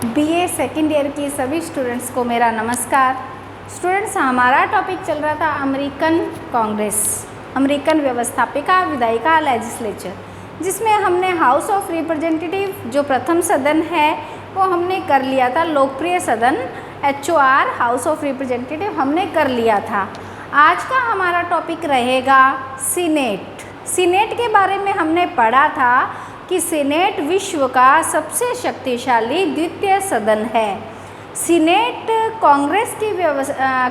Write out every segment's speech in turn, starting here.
BA second year की सभी students को मेरा नमस्कार। स्टूडेंट्स, हमारा टॉपिक चल रहा था अमेरिकन कांग्रेस, अमेरिकन व्यवस्थापिका विधायिका लेजिस्लेचर, जिसमें हमने हाउस ऑफ रिप्रेजेंटेटिव जो प्रथम सदन है वो हमने कर लिया था। लोकप्रिय सदन HOR हाउस ऑफ रिप्रेजेंटेटिव हमने कर लिया था। आज का हमारा टॉपिक रहेगा सीनेट। सीनेट के बारे में हमने पढ़ा था कि सीनेट विश्व का सबसे शक्तिशाली द्वितीय सदन है। सीनेट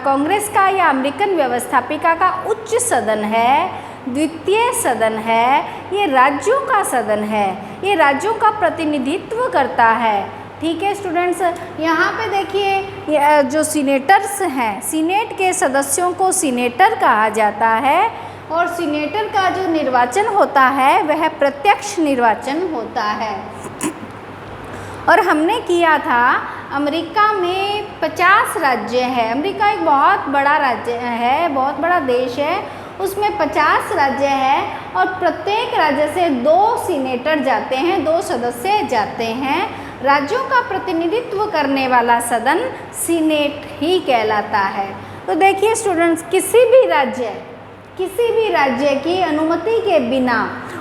कांग्रेस का या अमेरिकन व्यवस्थापिका का उच्च सदन है, द्वितीय सदन है। ये राज्यों का सदन है, ये राज्यों का प्रतिनिधित्व करता है। ठीक है स्टूडेंट्स, यहाँ पे देखिए जो सीनेटर्स हैं, सीनेट के सदस्यों को सीनेटर कहा जाता है और सीनेटर का जो निर्वाचन होता है वह प्रत्यक्ष निर्वाचन होता है। और हमने किया था अमेरिका में 50 राज्य है। अमेरिका एक बहुत बड़ा राज्य है, बहुत बड़ा देश है, उसमें 50 राज्य है और प्रत्येक राज्य से 2 सीनेटर जाते हैं, 2 सदस्य जाते हैं। राज्यों का प्रतिनिधित्व करने वाला सदन सीनेट ही कहलाता है। तो देखिए स्टूडेंट्स, किसी भी राज्य की अनुमति के बिना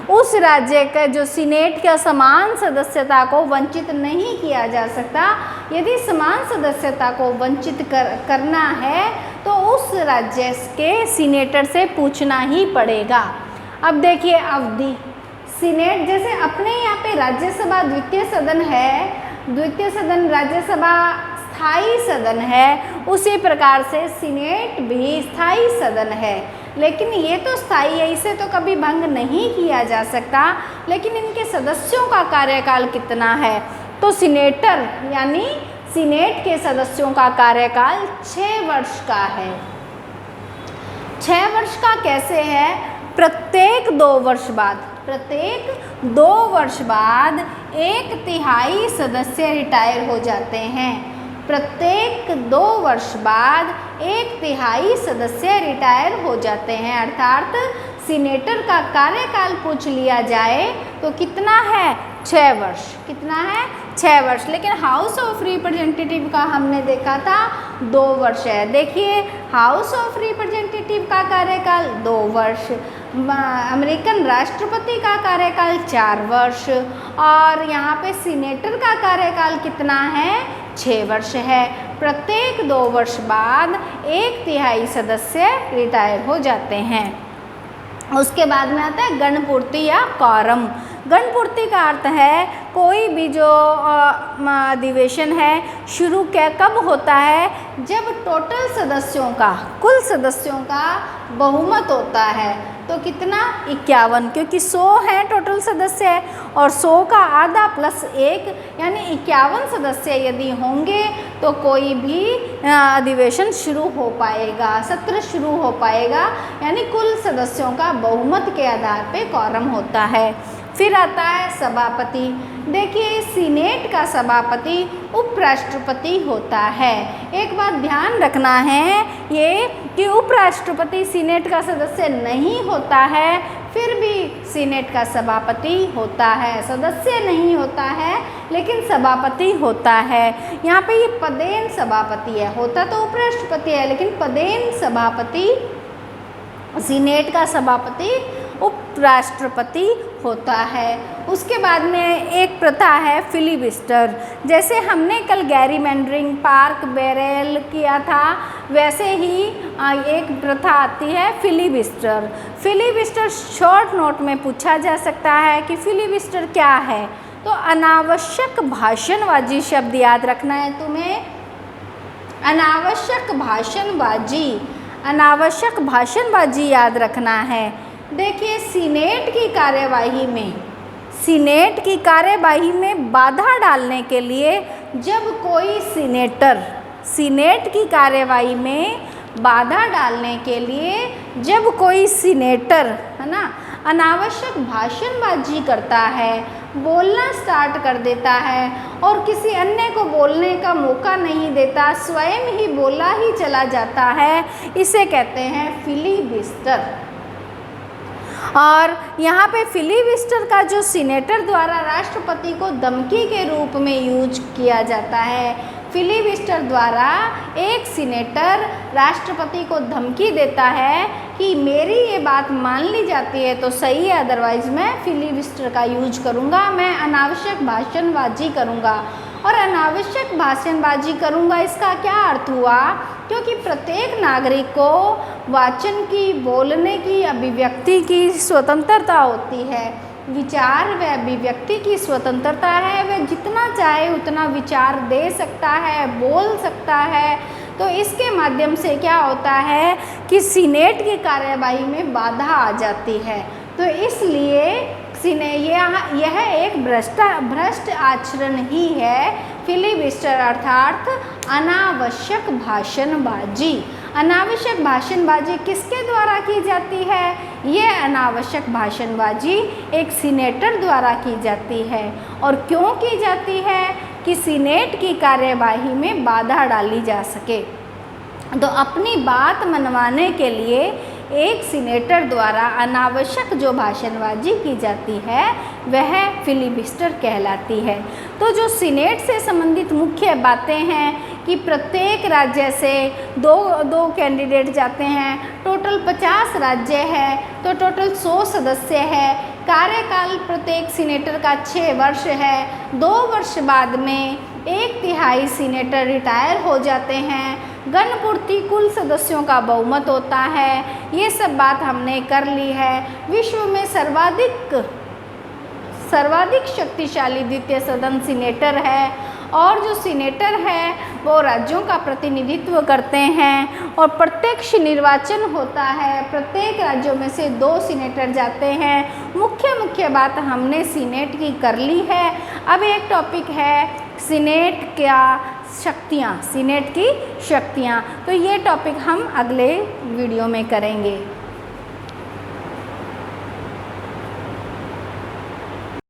उस राज्य का जो सीनेट का समान सदस्यता को वंचित नहीं किया जा सकता। यदि समान सदस्यता को वंचित करना है तो उस राज्य के सीनेटर से पूछना ही पड़ेगा। अब देखिए अवधि, सीनेट जैसे अपने यहाँ पे राज्यसभा द्वितीय सदन है, द्वितीय सदन राज्यसभा स्थायी सदन है, उसी प्रकार से सीनेट भी स्थायी सदन है। लेकिन ये तो स्थायी है, इसे तो कभी भंग नहीं किया जा सकता। लेकिन इनके सदस्यों का कार्यकाल कितना है? तो सीनेटर यानी सीनेट के सदस्यों का कार्यकाल 6 वर्ष का है। 6 वर्ष का कैसे है? प्रत्येक 2 वर्ष बाद 1/3 सदस्य रिटायर हो जाते हैं। प्रत्येक 2 वर्ष बाद 1/3 सदस्य रिटायर हो जाते हैं। अर्थात सीनेटर का कार्यकाल पूछ लिया जाए तो कितना है? 6 वर्ष। कितना है? 6 वर्ष। लेकिन हाउस ऑफ रिप्रेजेंटेटिव का हमने देखा था 2 वर्ष है। देखिए हाउस ऑफ रिप्रेजेंटेटिव का कार्यकाल 2 वर्ष, अमेरिकन राष्ट्रपति का कार्यकाल 4 वर्ष और यहाँ पे सीनेटर का कार्यकाल कितना है? 6 वर्ष है। प्रत्येक 2 वर्ष बाद 1/3 सदस्य रिटायर हो जाते हैं। उसके बाद में आता है गणपूर्ति या कॉरम। गणपूर्ति का अर्थ है कोई भी जो अधिवेशन है शुरू कब होता है? जब टोटल सदस्यों का, कुल सदस्यों का बहुमत होता है। तो कितना? 51, क्योंकि 100 हैं टोटल सदस्य और 100 का आधा प्लस 1 यानी 51 सदस्य यदि होंगे तो कोई भी अधिवेशन शुरू हो पाएगा, सत्र शुरू हो पाएगा। यानी कुल सदस्यों का बहुमत के आधार पे कॉरम होता है। फिर आता है सभापति। देखिए सीनेट का सभापति उपराष्ट्रपति होता है। एक बात ध्यान रखना है ये कि उपराष्ट्रपति सीनेट का सदस्य नहीं होता है, फिर भी सीनेट का सभापति होता है। सदस्य नहीं होता है लेकिन सभापति होता है। यहाँ पे ये पदेन सभापति है, होता तो उपराष्ट्रपति है लेकिन पदेन सभापति, सीनेट का सभापति उपराष्ट्रपति होता है। उसके बाद में एक प्रथा है फिलिबस्टर। जैसे हमने कल गैरीमैंडरिंग, पार्क बैरल किया था, वैसे ही एक प्रथा आती है फिलिबस्टर। फिलिबस्टर शॉर्ट नोट में पूछा जा सकता है कि फिलिबस्टर क्या है? तो अनावश्यक भाषणबाजी शब्द याद रखना है तुम्हें। अनावश्यक भाषणबाजी याद रखना है। देखिए सीनेट की कार्यवाही में बाधा डालने के लिए जब कोई सीनेटर, सीनेट की कार्यवाही में बाधा डालने के लिए जब कोई सीनेटर, है ना, अनावश्यक भाषणबाजी करता है, बोलना स्टार्ट कर देता है और किसी अन्य को बोलने का मौका नहीं देता, स्वयं ही बोला ही चला जाता है, इसे कहते हैं फिलिबस्टर। और यहाँ पे फिलीबस्टर का जो सीनेटर द्वारा राष्ट्रपति को धमकी के रूप में यूज किया जाता है। फिलीबस्टर द्वारा एक सीनेटर राष्ट्रपति को धमकी देता है कि मेरी ये बात मान ली जाती है तो सही है, अदरवाइज़ मैं फिलीबस्टर का यूज करूँगा, मैं अनावश्यक भाषणबाजी करूँगा। और अनावश्यक भाषणबाजी करूँगा इसका क्या अर्थ हुआ, क्योंकि प्रत्येक नागरिक को वाचन की, बोलने की, अभिव्यक्ति की स्वतंत्रता होती है। विचार व अभिव्यक्ति की स्वतंत्रता है, वह जितना चाहे उतना विचार दे सकता है, बोल सकता है। तो इसके माध्यम से क्या होता है कि सीनेट की कार्यवाही में बाधा आ जाती है। तो इसलिए यह एक भ्रष्ट आचरण ही है फिलीबस्टर, अर्थात अनावश्यक भाषणबाजी। अनावश्यक भाषणबाजी किसके द्वारा की जाती है? यह अनावश्यक भाषणबाजी एक सीनेटर द्वारा की जाती है। और क्यों की जाती है? कि सीनेट की कार्यवाही में बाधा डाली जा सके। तो अपनी बात मनवाने के लिए एक सीनेटर द्वारा अनावश्यक जो भाषणबाजी की जाती है वह फिलीबस्टर कहलाती है। तो जो सीनेट से संबंधित मुख्य बातें हैं कि प्रत्येक राज्य से दो कैंडिडेट जाते हैं, टोटल 50 राज्य है तो टोटल 100 सदस्य है। कार्यकाल प्रत्येक सीनेटर का 6 वर्ष है। 2 वर्ष बाद में 1/3 सीनेटर रिटायर हो जाते हैं। गणपूर्ति कुल सदस्यों का बहुमत होता है। ये सब बात हमने कर ली है। विश्व में सर्वाधिक शक्तिशाली द्वितीय सदन सीनेटर है। और जो सीनेटर है वो राज्यों का प्रतिनिधित्व करते हैं और प्रत्यक्ष निर्वाचन होता है। प्रत्येक राज्यों में से 2 सीनेटर जाते हैं। मुख्य बात हमने सीनेट की कर ली है। अब एक टॉपिक है सीनेट सीनेट की शक्तियाँ। तो ये टॉपिक हम अगले वीडियो में करेंगे।